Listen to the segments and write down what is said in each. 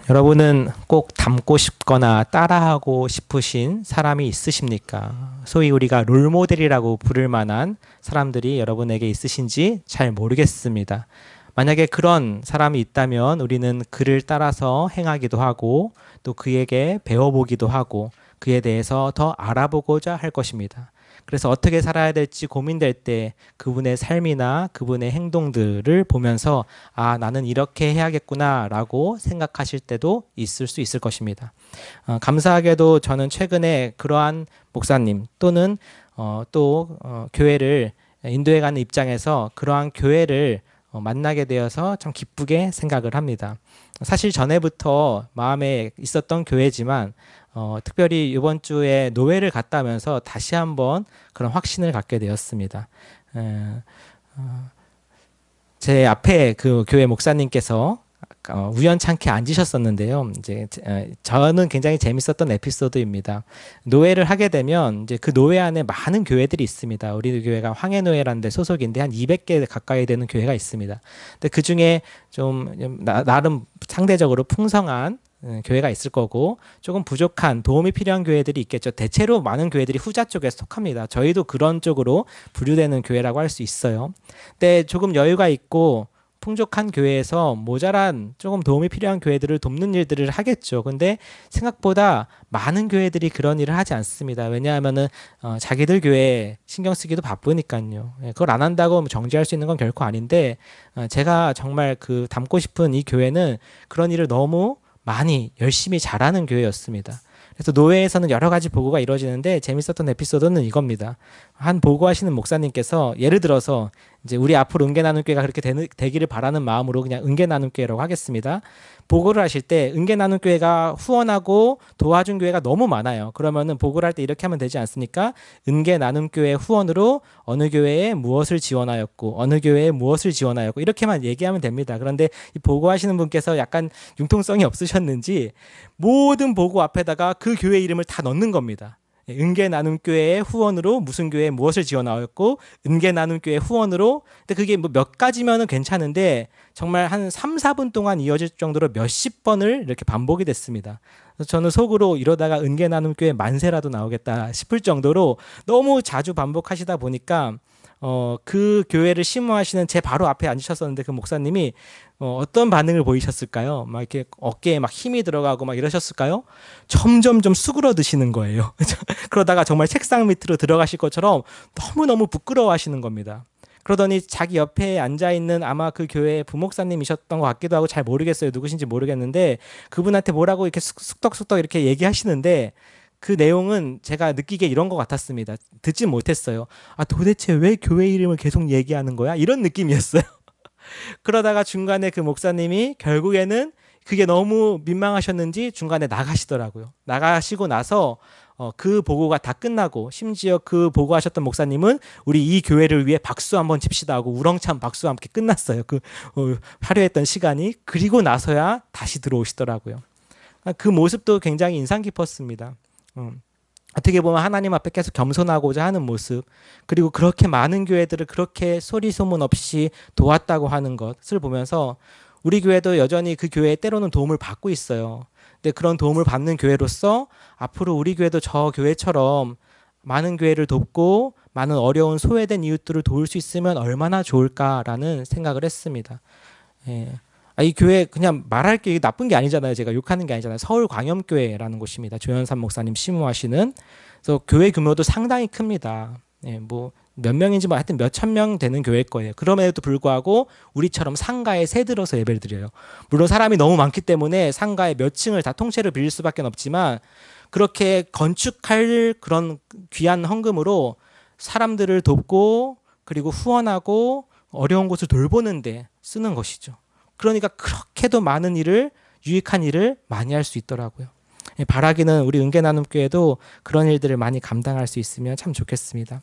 여러분은 꼭 닮고 싶거나 따라하고 싶으신 사람이 있으십니까? 소위 우리가 롤모델이라고 부를 만한 사람들이 여러분에게 있으신지 잘 모르겠습니다. 만약에 그런 사람이 있다면 우리는 그를 따라서 행하기도 하고 또 그에게 배워보기도 하고 그에 대해서 더 알아보고자 할 것입니다. 그래서 어떻게 살아야 될지 고민될 때 그분의 삶이나 그분의 행동들을 보면서 아, 나는 이렇게 해야겠구나 라고 생각하실 때도 있을 수 있을 것입니다. 감사하게도 저는 최근에 그러한 목사님 또는 교회를 인도해 가는 입장에서 그러한 교회를 만나게 되어서 참 기쁘게 생각을 합니다. 사실 전에부터 마음에 있었던 교회지만 특별히 이번 주에 노회를 갔다 오면서 다시 한번 그런 확신을 갖게 되었습니다. 제 앞에 그 교회 목사님께서 우연찮게 앉으셨었는데요. 저는 굉장히 재밌었던 에피소드입니다. 노회를 하게 되면 이제 그 노회 안에 많은 교회들이 있습니다. 우리 교회가 황해노회라는 데 소속인데 한 200개 가까이 되는 교회가 있습니다. 근데 그 중에 좀 나름 상대적으로 풍성한 교회가 있을 거고 조금 부족한 도움이 필요한 교회들이 있겠죠. 대체로 많은 교회들이 후자 쪽에 속합니다. 저희도 그런 쪽으로 분류되는 교회라고 할 수 있어요. 근데 조금 여유가 있고 풍족한 교회에서 모자란 조금 도움이 필요한 교회들을 돕는 일들을 하겠죠. 근데 생각보다 많은 교회들이 그런 일을 하지 않습니다. 왜냐하면은 자기들 교회에 신경 쓰기도 바쁘니까요. 그걸 안 한다고 정지할 수 있는 건 결코 아닌데 제가 정말 그 닮고 싶은 이 교회는 그런 일을 너무 많이 열심히 잘하는 교회였습니다. 그래서 노회에서는 여러 가지 보고가 이루어지는데 재밌었던 에피소드는 이겁니다. 한 보고하시는 목사님께서 예를 들어서 이제 우리 앞으로 은혜 나눔 교회가 그렇게 되기를 바라는 마음으로 그냥 은혜 나눔 교회라고 하겠습니다. 보고를 하실 때 은혜 나눔 교회가 후원하고 도와준 교회가 너무 많아요. 그러면은 보고를 할 때 이렇게 하면 되지 않습니까? 은혜 나눔 교회 후원으로 어느 교회에 무엇을 지원하였고 어느 교회에 무엇을 지원하였고 이렇게만 얘기하면 됩니다. 그런데 이 보고하시는 분께서 약간 융통성이 없으셨는지 모든 보고 앞에다가 그 교회 이름을 다 넣는 겁니다. 은혜 나눔 교회의 후원으로 무슨 교회에 무엇을 지원하였고 은혜 나눔 교회 후원으로 근데 그게 뭐 몇 가지면은 괜찮은데 정말 한 3, 4분 동안 이어질 정도로 몇십 번을 이렇게 반복이 됐습니다. 그래서 저는 속으로 이러다가 은혜 나눔 교회 만세라도 나오겠다 싶을 정도로 너무 자주 반복하시다 보니까 그 교회를 심호하시는 제 바로 앞에 앉으셨었는데 그 목사님이 어떤 반응을 보이셨을까요? 막 이렇게 어깨에 막 힘이 들어가고 막 이러셨을까요? 점점 좀 수그러드시는 거예요. 그러다가 정말 책상 밑으로 들어가실 것처럼 너무너무 부끄러워하시는 겁니다. 그러더니 자기 옆에 앉아있는 아마 그 교회의 부목사님이셨던 것 같기도 하고 잘 모르겠어요. 누구신지 모르겠는데 그분한테 뭐라고 이렇게 쑥덕쑥덕 이렇게 얘기하시는데 그 내용은 제가 느끼기에 이런 것 같았습니다. 듣진 못했어요. 아, 도대체 왜 교회 이름을 계속 얘기하는 거야? 이런 느낌이었어요. 그러다가 중간에 그 목사님이 결국에는 그게 너무 민망하셨는지 중간에 나가시더라고요. 나가시고 나서 그 보고가 다 끝나고 심지어 그 보고하셨던 목사님은 우리 이 교회를 위해 박수 한번 칩시다 하고 우렁찬 박수와 함께 끝났어요. 그 화려했던 시간이. 그리고 나서야 다시 들어오시더라고요. 그 모습도 굉장히 인상 깊었습니다. 어떻게 보면 하나님 앞에 계속 겸손하고자 하는 모습, 그리고 그렇게 많은 교회들을 그렇게 소리 소문 없이 도왔다고 하는 것을 보면서 우리 교회도 여전히 그 교회에 때로는 도움을 받고 있어요. 근데 그런 도움을 받는 교회로서 앞으로 우리 교회도 저 교회처럼 많은 교회를 돕고 많은 어려운 소외된 이웃들을 도울 수 있으면 얼마나 좋을까라는 생각을 했습니다. 예. 이 교회 그냥 말할 게 나쁜 게 아니잖아요. 제가 욕하는 게 아니잖아요. 서울광염교회라는 곳입니다. 조현삼 목사님 심호하시는. 그래서 교회 규모도 상당히 큽니다. 예, 뭐 몇 명인지 뭐 하여튼 몇천 명 되는 교회일 거예요. 그럼에도 불구하고 우리처럼 상가에 새 들어서 예배를 드려요. 물론 사람이 너무 많기 때문에 상가에 몇 층을 다 통째로 빌릴 수밖에 없지만 그렇게 건축할 그런 귀한 헌금으로 사람들을 돕고 그리고 후원하고 어려운 곳을 돌보는데 쓰는 것이죠. 그러니까 그렇게도 많은 일을 유익한 일을 많이 할 수 있더라고요. 바라기는 우리 은혜 나눔 교회도 그런 일들을 많이 감당할 수 있으면 참 좋겠습니다.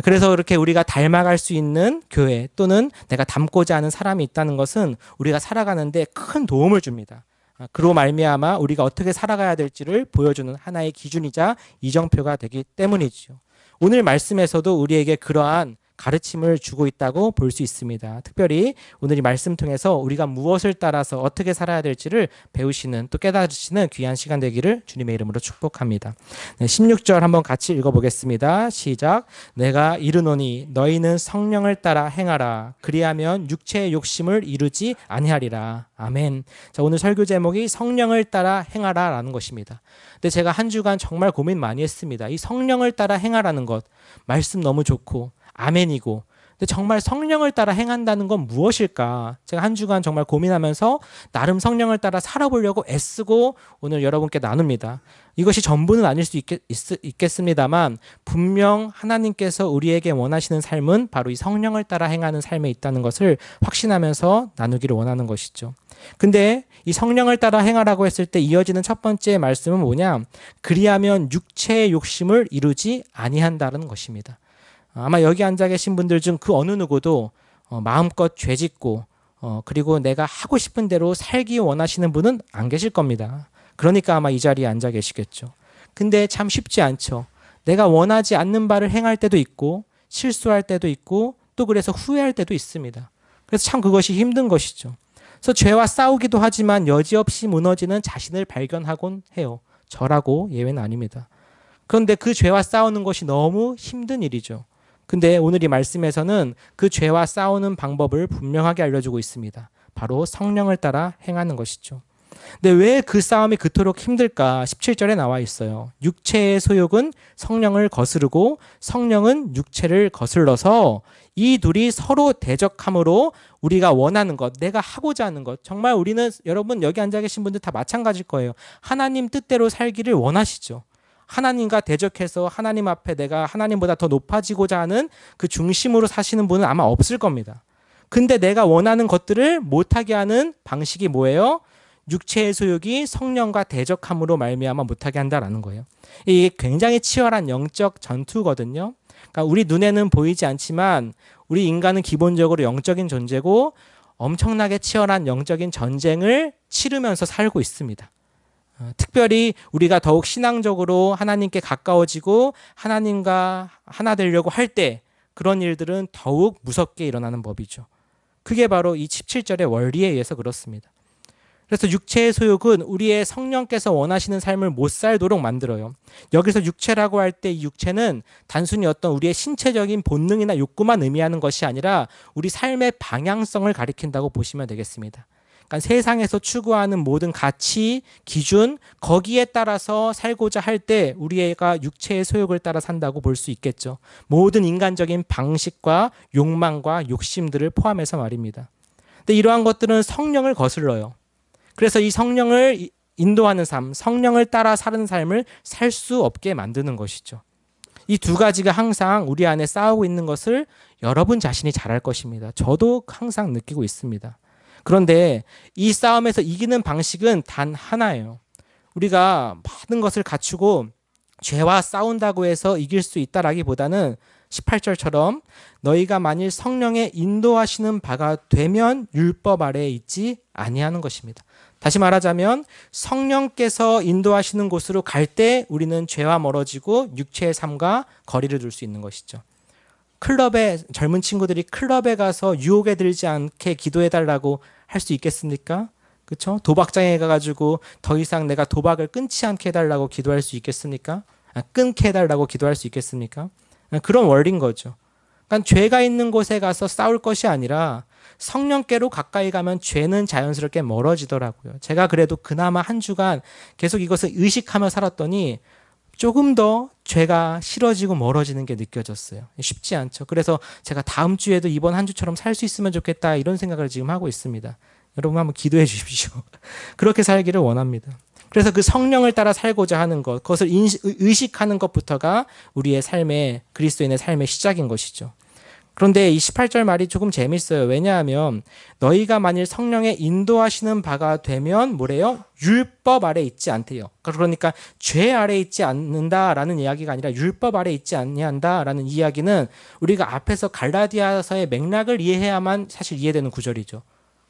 그래서 이렇게 우리가 닮아갈 수 있는 교회 또는 내가 닮고자 하는 사람이 있다는 것은 우리가 살아가는데 큰 도움을 줍니다. 그로 말미암아 우리가 어떻게 살아가야 될지를 보여주는 하나의 기준이자 이정표가 되기 때문이죠. 오늘 말씀에서도 우리에게 그러한 가르침을 주고 있다고 볼 수 있습니다. 특별히 오늘 이 말씀 통해서 우리가 무엇을 따라서 어떻게 살아야 될지를 배우시는 또 깨달으시는 귀한 시간 되기를 주님의 이름으로 축복합니다. 네, 16절 한번 같이 읽어보겠습니다. 시작. 내가 이르노니 너희는 성령을 따라 행하라. 그리하면 육체의 욕심을 이루지 아니하리라. 아멘. 자, 오늘 설교 제목이 성령을 따라 행하라 라는 것입니다. 근데 제가 한 주간 정말 고민 많이 했습니다. 이 성령을 따라 행하라는 것, 말씀 너무 좋고 아멘이고, 근데 정말 성령을 따라 행한다는 건 무엇일까? 제가 한 주간 정말 고민하면서 나름 성령을 따라 살아보려고 애쓰고 오늘 여러분께 나눕니다. 이것이 전부는 아닐 수 있겠습니다만 분명 하나님께서 우리에게 원하시는 삶은 바로 이 성령을 따라 행하는 삶에 있다는 것을 확신하면서 나누기를 원하는 것이죠. 근데 이 성령을 따라 행하라고 했을 때 이어지는 첫 번째 말씀은 뭐냐? 그리하면 육체의 욕심을 이루지 아니한다는 것입니다. 아마 여기 앉아 계신 분들 중 그 어느 누구도 마음껏 죄짓고 그리고 내가 하고 싶은 대로 살기 원하시는 분은 안 계실 겁니다. 그러니까 아마 이 자리에 앉아 계시겠죠. 근데 참 쉽지 않죠. 내가 원하지 않는 바를 행할 때도 있고 실수할 때도 있고 또 그래서 후회할 때도 있습니다. 그래서 참 그것이 힘든 것이죠. 그래서 죄와 싸우기도 하지만 여지없이 무너지는 자신을 발견하곤 해요. 저라고 예외는 아닙니다. 그런데 그 죄와 싸우는 것이 너무 힘든 일이죠. 근데 오늘 이 말씀에서는 그 죄와 싸우는 방법을 분명하게 알려주고 있습니다. 바로 성령을 따라 행하는 것이죠. 근데 왜 그 싸움이 그토록 힘들까? 17절에 나와 있어요. 육체의 소욕은 성령을 거스르고 성령은 육체를 거슬러서 이 둘이 서로 대적함으로 우리가 원하는 것, 내가 하고자 하는 것, 정말 우리는 여러분 여기 앉아 계신 분들 다 마찬가지일 거예요. 하나님 뜻대로 살기를 원하시죠. 하나님과 대적해서 하나님 앞에 내가 하나님보다 더 높아지고자 하는 그 중심으로 사시는 분은 아마 없을 겁니다. 근데 내가 원하는 것들을 못하게 하는 방식이 뭐예요? 육체의 소욕이 성령과 대적함으로 말미암아 못하게 한다라는 거예요. 이게 굉장히 치열한 영적 전투거든요. 그러니까 우리 눈에는 보이지 않지만 우리 인간은 기본적으로 영적인 존재고 엄청나게 치열한 영적인 전쟁을 치르면서 살고 있습니다. 특별히 우리가 더욱 신앙적으로 하나님께 가까워지고 하나님과 하나 되려고 할 때 그런 일들은 더욱 무섭게 일어나는 법이죠. 그게 바로 이 17절의 원리에 의해서 그렇습니다. 그래서 육체의 소욕은 우리의 성령께서 원하시는 삶을 못 살도록 만들어요. 여기서 육체라고 할 때 이 육체는 단순히 어떤 우리의 신체적인 본능이나 욕구만 의미하는 것이 아니라 우리 삶의 방향성을 가리킨다고 보시면 되겠습니다. 그러니까 세상에서 추구하는 모든 가치, 기준, 거기에 따라서 살고자 할 때 우리가 육체의 소욕을 따라 산다고 볼 수 있겠죠. 모든 인간적인 방식과 욕망과 욕심들을 포함해서 말입니다. 근데 이러한 것들은 성령을 거슬러요. 그래서 이 성령을 인도하는 삶, 성령을 따라 사는 삶을 살 수 없게 만드는 것이죠. 이 두 가지가 항상 우리 안에 싸우고 있는 것을 여러분 자신이 잘 알 것입니다. 저도 항상 느끼고 있습니다. 그런데 이 싸움에서 이기는 방식은 단 하나예요. 우리가 많은 것을 갖추고 죄와 싸운다고 해서 이길 수 있다라기보다는 18절처럼 너희가 만일 성령의 인도하시는 바가 되면 율법 아래에 있지 아니하는 것입니다. 다시 말하자면 성령께서 인도하시는 곳으로 갈 때 우리는 죄와 멀어지고 육체의 삶과 거리를 둘 수 있는 것이죠. 클럽에 젊은 친구들이 클럽에 가서 유혹에 들지 않게 기도해달라고 할 수 있겠습니까? 그렇죠? 도박장에 가가지고 더 이상 내가 도박을 끊지 않게 해달라고 기도할 수 있겠습니까? 끊게 해달라고 기도할 수 있겠습니까? 그런 원리인 거죠. 그러니까 죄가 있는 곳에 가서 싸울 것이 아니라 성령께로 가까이 가면 죄는 자연스럽게 멀어지더라고요. 제가 그래도 그나마 한 주간 계속 이것을 의식하며 살았더니 조금 더 죄가 싫어지고 멀어지는 게 느껴졌어요. 쉽지 않죠. 그래서 제가 다음 주에도 이번 한 주처럼 살 수 있으면 좋겠다 이런 생각을 지금 하고 있습니다. 여러분 한번 기도해 주십시오. 그렇게 살기를 원합니다. 그래서 그 성령을 따라 살고자 하는 것, 그것을 의식하는 것부터가 우리의 삶의 그리스도인의 삶의 시작인 것이죠. 그런데 이 18절 말이 조금 재밌어요. 왜냐하면 너희가 만일 성령의 인도하시는 바가 되면 뭐래요? 율법 아래 있지 않대요. 그러니까 죄 아래 있지 않는다라는 이야기가 아니라 율법 아래 있지 아니한다라는 이야기는 우리가 앞에서 갈라디아서의 맥락을 이해해야만 사실 이해되는 구절이죠.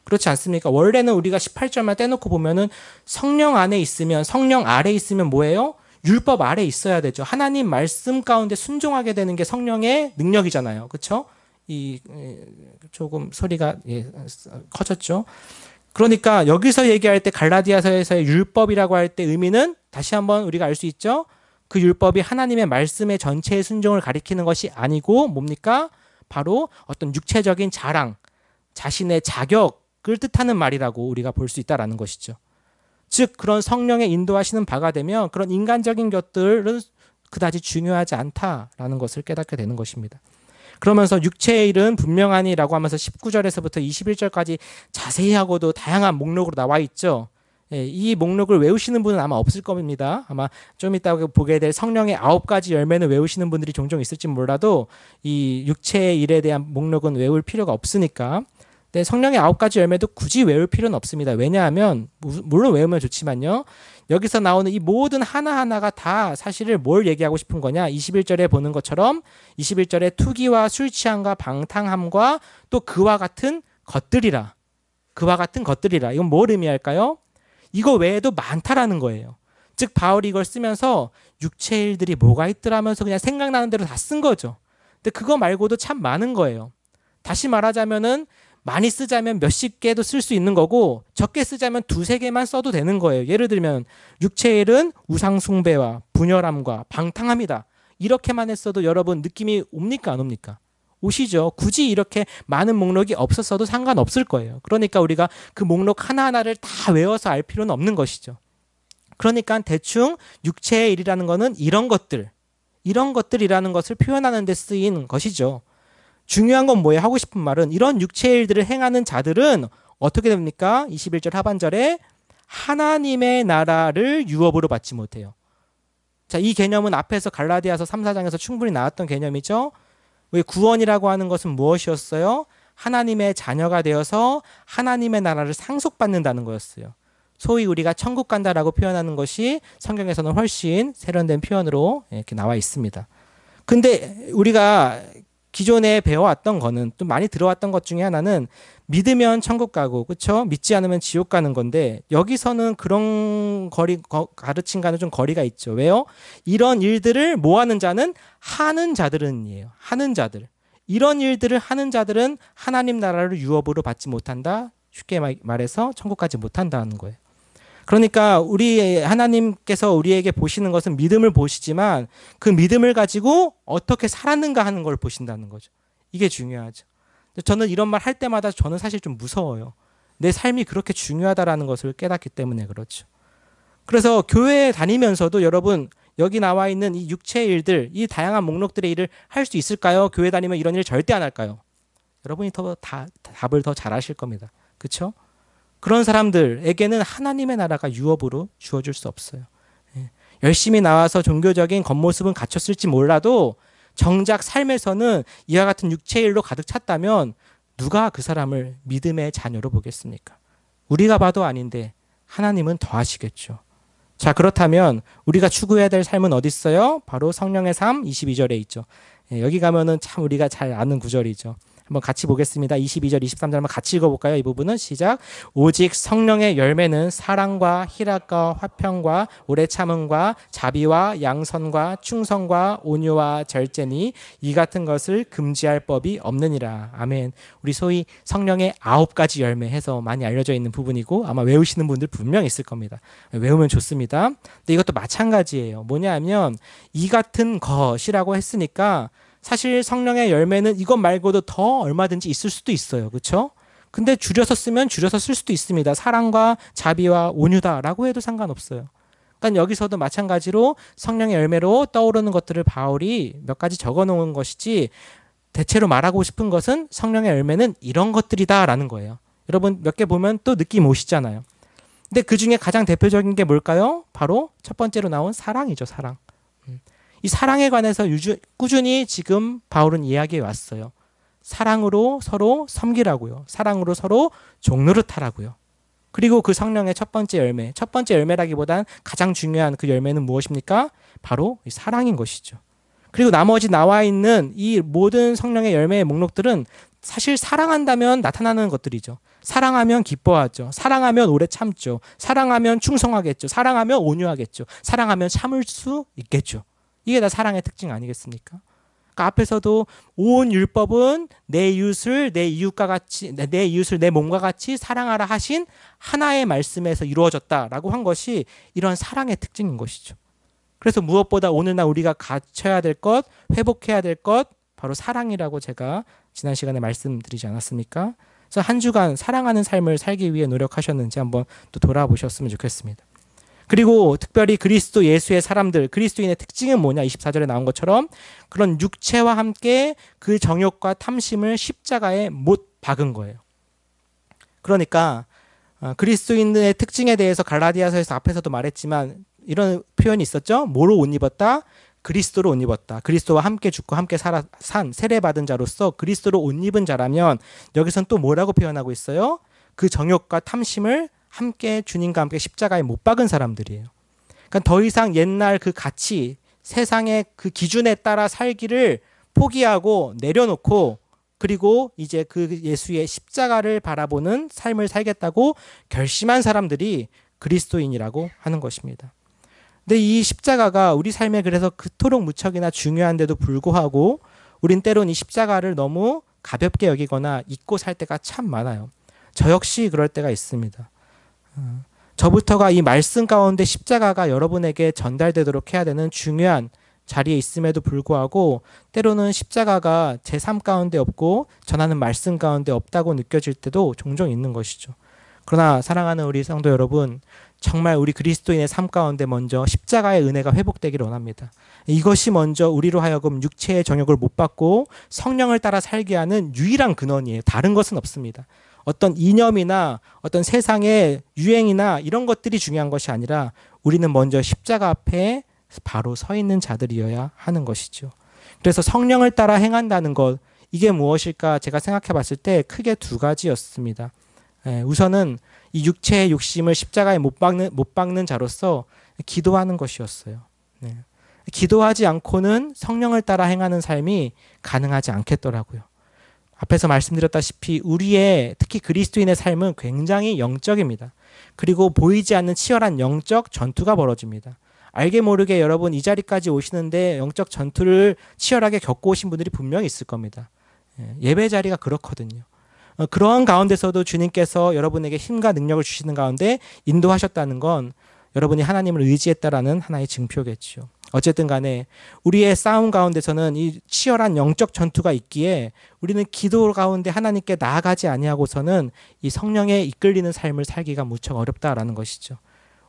그렇지 않습니까? 원래는 우리가 18절만 떼놓고 보면은 성령 안에 있으면 성령 아래 있으면 뭐예요? 율법 아래 있어야 되죠. 하나님 말씀 가운데 순종하게 되는 게 성령의 능력이잖아요. 그렇죠? 이 조금 소리가 커졌죠. 그러니까 여기서 얘기할 때 갈라디아서에서의 율법이라고 할 때 의미는 다시 한번 우리가 알 수 있죠. 그 율법이 하나님의 말씀의 전체의 순종을 가리키는 것이 아니고 뭡니까? 바로 어떤 육체적인 자랑, 자신의 자격을 뜻하는 말이라고 우리가 볼 수 있다라는 것이죠. 즉 그런 성령의 인도하시는 바가 되면 그런 인간적인 것들은 그다지 중요하지 않다라는 것을 깨닫게 되는 것입니다. 그러면서 육체의 일은 분명하니라고 하면서 19절에서부터 21절까지 자세히 하고도 다양한 목록으로 나와 있죠. 이 목록을 외우시는 분은 아마 없을 겁니다. 아마 좀 이따 보게 될 성령의 9가지 열매는 외우시는 분들이 종종 있을지 몰라도 이 육체의 일에 대한 목록은 외울 필요가 없으니까. 근데 성령의 9가지 열매도 굳이 외울 필요는 없습니다. 왜냐하면 물론 외우면 좋지만요. 여기서 나오는 이 모든 하나하나가 다 사실을 뭘 얘기하고 싶은 거냐. 21절에 보는 것처럼 21절에 투기와 술 취함과 방탕함과 또 그와 같은 것들이라. 그와 같은 것들이라. 이건 뭘 의미할까요? 이거 외에도 많다라는 거예요. 즉 바울이 이걸 쓰면서 육체의 일들이 뭐가 있더라면서 그냥 생각나는 대로 다 쓴 거죠. 근데 그거 말고도 참 많은 거예요. 다시 말하자면은 많이 쓰자면 몇십 개도 쓸 수 있는 거고 적게 쓰자면 두세 개만 써도 되는 거예요. 예를 들면 육체의 일은 우상 숭배와 분열함과 방탕함이다. 이렇게만 했어도 여러분 느낌이 옵니까 안 옵니까? 오시죠. 굳이 이렇게 많은 목록이 없었어도 상관없을 거예요. 그러니까 우리가 그 목록 하나하나를 다 외워서 알 필요는 없는 것이죠. 그러니까 대충 육체의 일이라는 것은 이런 것들이라는 것을 표현하는 데 쓰인 것이죠. 중요한 건 뭐예요? 하고 싶은 말은 이런 육체의 일들을 행하는 자들은 어떻게 됩니까? 21절 하반절에 하나님의 나라를 유업으로 받지 못해요. 자, 이 개념은 앞에서 갈라디아서 3, 4장에서 충분히 나왔던 개념이죠. 왜 구원이라고 하는 것은 무엇이었어요? 하나님의 자녀가 되어서 하나님의 나라를 상속받는다는 거였어요. 소위 우리가 천국 간다라고 표현하는 것이 성경에서는 훨씬 세련된 표현으로 이렇게 나와 있습니다. 근데 우리가 기존에 배워왔던 거는 또 많이 들어왔던 것 중에 하나는 믿으면 천국 가고 그렇죠? 믿지 않으면 지옥 가는 건데 여기서는 그런 가르침과는 좀 거리가 있죠. 왜요? 이런 일들을 뭐 하는 자는 하는 자들은이에요. 하는 자들. 이런 일들을 하는 자들은 하나님 나라를 유업으로 받지 못한다. 쉽게 말해서 천국 가지 못한다는 거예요. 그러니까 우리 하나님께서 우리에게 보시는 것은 믿음을 보시지만 그 믿음을 가지고 어떻게 살았는가 하는 걸 보신다는 거죠. 이게 중요하죠. 저는 이런 말 할 때마다 저는 사실 좀 무서워요. 내 삶이 그렇게 중요하다라는 것을 깨닫기 때문에 그렇죠. 그래서 교회에 다니면서도 여러분 여기 나와 있는 이 육체의 일들, 이 다양한 목록들의 일을 할 수 있을까요? 교회 다니면 이런 일 절대 안 할까요? 여러분이 답을 더 잘 하실 겁니다. 그렇죠? 그런 사람들에게는 하나님의 나라가 유업으로 주어질 수 없어요. 열심히 나와서 종교적인 겉모습은 갖췄을지 몰라도 정작 삶에서는 이와 같은 육체의 일로 가득 찼다면 누가 그 사람을 믿음의 자녀로 보겠습니까? 우리가 봐도 아닌데 하나님은 더 하시겠죠. 자, 그렇다면 우리가 추구해야 될 삶은 어디 있어요? 바로 성령의 삶 22절에 있죠. 여기 가면은 참 우리가 잘 아는 구절이죠. 한번 같이 보겠습니다. 22절, 23절 한번 같이 읽어볼까요? 이 부분은 시작. 오직 성령의 열매는 사랑과 희락과 화평과 오래 참음과 자비와 양선과 충성과 온유와 절제니 이 같은 것을 금지할 법이 없느니라. 아멘. 우리 소위 성령의 9가지 열매 해서 많이 알려져 있는 부분이고 아마 외우시는 분들 분명 있을 겁니다. 외우면 좋습니다. 근데 이것도 마찬가지예요. 뭐냐면 이 같은 것이라고 했으니까 사실 성령의 열매는 이것 말고도 더 얼마든지 있을 수도 있어요. 그렇죠? 근데 줄여서 쓰면 줄여서 쓸 수도 있습니다. 사랑과 자비와 온유다라고 해도 상관없어요. 그러니까 여기서도 마찬가지로 성령의 열매로 떠오르는 것들을 바울이 몇 가지 적어놓은 것이지 대체로 말하고 싶은 것은 성령의 열매는 이런 것들이다라는 거예요. 여러분 몇 개 보면 또 느낌 오시잖아요. 근데 그중에 가장 대표적인 게 뭘까요? 바로 첫 번째로 나온 사랑이죠. 사랑. 이 사랑에 관해서 꾸준히 지금 바울은 이야기해 왔어요. 사랑으로 서로 섬기라고요. 사랑으로 서로 종노릇하라고요. 그리고 그 성령의 첫 번째 열매, 첫 번째 열매라기보단 가장 중요한 그 열매는 무엇입니까? 바로 이 사랑인 것이죠. 그리고 나머지 나와 있는 이 모든 성령의 열매의 목록들은 사실 사랑한다면 나타나는 것들이죠. 사랑하면 기뻐하죠. 사랑하면 오래 참죠. 사랑하면 충성하겠죠. 사랑하면 온유하겠죠. 사랑하면 참을 수 있겠죠. 이게 다 사랑의 특징 아니겠습니까? 그러니까 앞에서도 온 율법은 내 이웃을 내 이웃과 같이 내 이웃을 내 몸과 같이 사랑하라 하신 하나의 말씀에서 이루어졌다라고 한 것이 이런 사랑의 특징인 것이죠. 그래서 무엇보다 오늘날 우리가 갖춰야 될 것, 회복해야 될 것 바로 사랑이라고 제가 지난 시간에 말씀드리지 않았습니까? 그래서 한 주간 사랑하는 삶을 살기 위해 노력하셨는지 한번 또 돌아보셨으면 좋겠습니다. 그리고 특별히 그리스도 예수의 사람들, 그리스도인의 특징은 뭐냐? 24절에 나온 것처럼 그런 육체와 함께 그 정욕과 탐심을 십자가에 못 박은 거예요. 그러니까 그리스도인의 특징에 대해서 갈라디아서에서 앞에서도 말했지만 이런 표현이 있었죠. 뭐로 옷 입었다? 그리스도로 옷 입었다. 그리스도와 함께 죽고 함께 산 세례받은 자로서 그리스도로 옷 입은 자라면 여기서는 또 뭐라고 표현하고 있어요? 그 정욕과 탐심을 함께 주님과 함께 십자가에 못 박은 사람들이에요. 그러니까 더 이상 옛날 그 가치, 세상의 그 기준에 따라 살기를 포기하고 내려놓고 그리고 이제 그 예수의 십자가를 바라보는 삶을 살겠다고 결심한 사람들이 그리스도인이라고 하는 것입니다. 근데 이 십자가가 우리 삶에 그래서 그토록 무척이나 중요한데도 불구하고 우린 때론 이 십자가를 너무 가볍게 여기거나 잊고 살 때가 참 많아요. 저 역시 그럴 때가 있습니다. 저부터가 이 말씀 가운데 십자가가 여러분에게 전달되도록 해야 되는 중요한 자리에 있음에도 불구하고 때로는 십자가가 제 삶 가운데 없고 전하는 말씀 가운데 없다고 느껴질 때도 종종 있는 것이죠. 그러나 사랑하는 우리 성도 여러분, 정말 우리 그리스도인의 삶 가운데 먼저 십자가의 은혜가 회복되기를 원합니다. 이것이 먼저 우리로 하여금 육체의 정욕을 못 받고 성령을 따라 살게 하는 유일한 근원이에요. 다른 것은 없습니다. 어떤 이념이나 어떤 세상의 유행이나 이런 것들이 중요한 것이 아니라 우리는 먼저 십자가 앞에 바로 서 있는 자들이어야 하는 것이죠. 그래서 성령을 따라 행한다는 것, 이게 무엇일까 제가 생각해 봤을 때 크게 두 가지였습니다. 우선은 이 육체의 욕심을 십자가에 못 박는 자로서 기도하는 것이었어요. 기도하지 않고는 성령을 따라 행하는 삶이 가능하지 않겠더라고요. 앞에서 말씀드렸다시피 우리의 특히 그리스도인의 삶은 굉장히 영적입니다. 그리고 보이지 않는 치열한 영적 전투가 벌어집니다. 알게 모르게 여러분 이 자리까지 오시는데 영적 전투를 치열하게 겪고 오신 분들이 분명히 있을 겁니다. 예배 자리가 그렇거든요. 그러한 가운데서도 주님께서 여러분에게 힘과 능력을 주시는 가운데 인도하셨다는 건 여러분이 하나님을 의지했다라는 하나의 증표겠죠. 어쨌든 간에 우리의 싸움 가운데서는 이 치열한 영적 전투가 있기에 우리는 기도 가운데 하나님께 나아가지 아니하고서는 이 성령에 이끌리는 삶을 살기가 무척 어렵다라는 것이죠.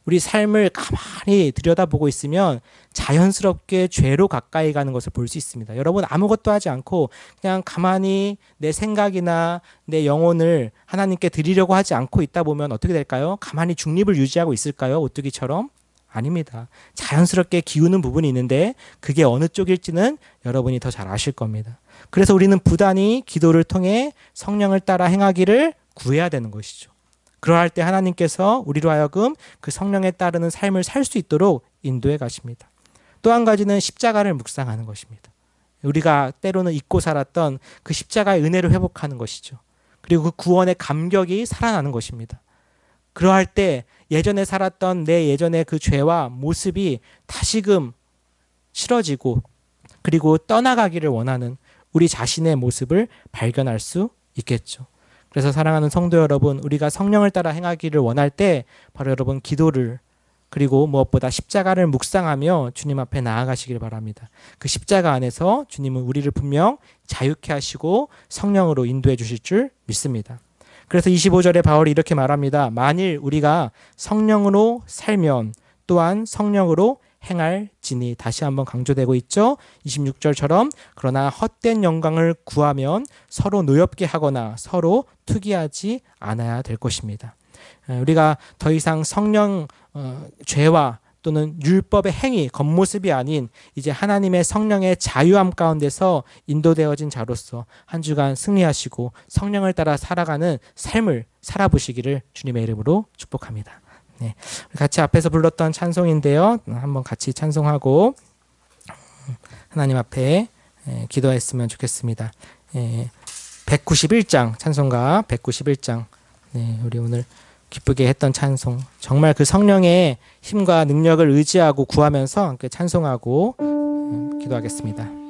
우리 삶을 가만히 들여다보고 있으면 자연스럽게 죄로 가까이 가는 것을 볼 수 있습니다. 여러분 아무것도 하지 않고 그냥 가만히 내 생각이나 내 영혼을 하나님께 드리려고 하지 않고 있다 보면 어떻게 될까요? 가만히 중립을 유지하고 있을까요? 오뚜기처럼? 아닙니다. 자연스럽게 기우는 부분이 있는데 그게 어느 쪽일지는 여러분이 더 잘 아실 겁니다. 그래서 우리는 부단히 기도를 통해 성령을 따라 행하기를 구해야 되는 것이죠. 그러할 때 하나님께서 우리로 하여금 그 성령에 따르는 삶을 살 수 있도록 인도해 가십니다. 또 한 가지는 십자가를 묵상하는 것입니다. 우리가 때로는 잊고 살았던 그 십자가의 은혜를 회복하는 것이죠. 그리고 그 구원의 감격이 살아나는 것입니다. 그러할 때 예전에 살았던 내 예전의 그 죄와 모습이 다시금 싫어지고 그리고 떠나가기를 원하는 우리 자신의 모습을 발견할 수 있겠죠. 그래서 사랑하는 성도 여러분, 우리가 성령을 따라 행하기를 원할 때 바로 여러분 기도를 그리고 무엇보다 십자가를 묵상하며 주님 앞에 나아가시길 바랍니다. 그 십자가 안에서 주님은 우리를 분명 자유케 하시고 성령으로 인도해 주실 줄 믿습니다. 그래서 25절에 바울이 이렇게 말합니다. 만일 우리가 성령으로 살면 또한 성령으로 행할지니, 다시 한번 강조되고 있죠. 26절처럼 그러나 헛된 영광을 구하면 서로 노엽게 하거나 서로 투기하지 않아야 될 것입니다. 우리가 더 이상 성령 죄와 또는 율법의 행위, 겉모습이 아닌 이제 하나님의 성령의 자유함 가운데서 인도되어진 자로서 한 주간 승리하시고 성령을 따라 살아가는 삶을 살아보시기를 주님의 이름으로 축복합니다. 네, 같이 앞에서 불렀던 찬송인데요. 한번 같이 찬송하고 하나님 앞에 기도했으면 좋겠습니다. 191장 찬송가 191장 우리 오늘 기쁘게 했던 찬송 정말 그 성령의 힘과 능력을 의지하고 구하면서 함께 찬송하고 기도하겠습니다.